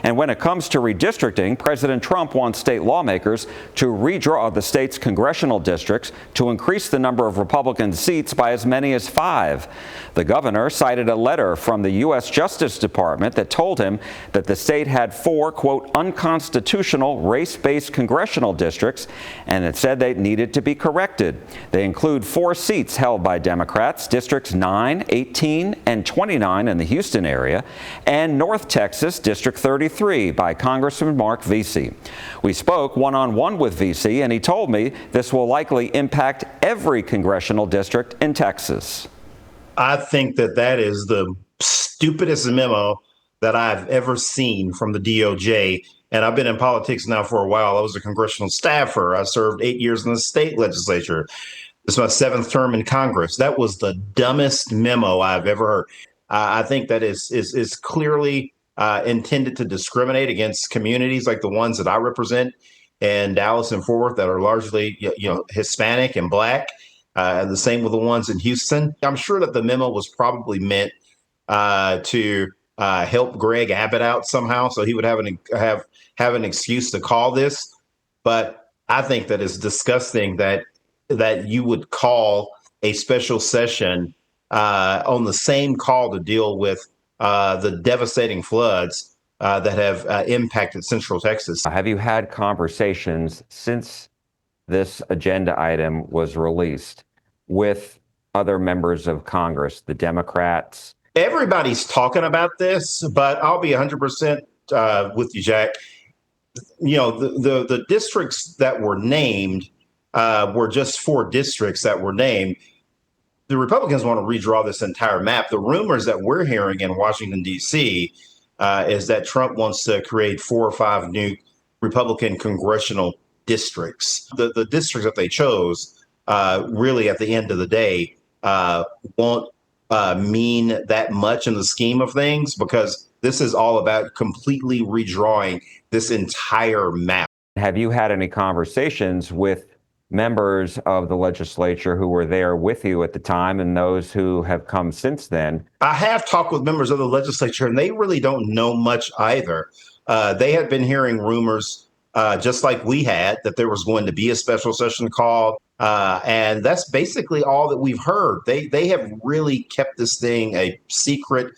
And when it comes to redistricting, President Trump wants state lawmakers to redraw the state's congressional districts to increase the number of Republican seats by as many as 5. The governor cited a letter from the U.S. Justice Department that told him that the state had 4, quote, unconstitutional race-based congressional districts, and it said they needed to be corrected. They include 4 seats held by Democrats, districts 9, 18, and 29 in the Houston area, and North Texas, District 33 by Congressman Mark Vesey. We spoke one-on-one with Vesey, and he told me this will likely impact every congressional district in Texas. I think that is the stupidest memo that I've ever seen from the DOJ. And I've been in politics now for a while. I was a congressional staffer. I served 8 years in the state legislature. This is my 7th term in Congress. That was the dumbest memo I've ever heard. I think that is clearly intended to discriminate against communities like the ones that I represent in Dallas and Fort Worth that are largely, Hispanic and Black. The same with the ones in Houston. I'm sure that the memo was probably meant to help Greg Abbott out somehow, so he would have an excuse to call this. But I think that it's disgusting that you would call a special session on the same call to deal with the devastating floods that have impacted Central Texas. Have you had conversations since this agenda item was released with other members of Congress, the Democrats? Everybody's talking about this, but I'll be 100% with you, Jack. The districts that were named were just 4 districts that were named. The Republicans want to redraw this entire map. The rumors that we're hearing in Washington, D.C. Is that Trump wants to create 4 or 5 new Republican congressional districts. The districts that they chose really at the end of the day won't mean that much in the scheme of things, because this is all about completely redrawing this entire map. Have you had any conversations with members of the legislature who were there with you at the time and those who have come since then? I have talked with members of the legislature, and they really don't know much either. They had been hearing rumors just like we had, that there was going to be a special session called. And that's basically all that we've heard. They have really kept this thing a secret.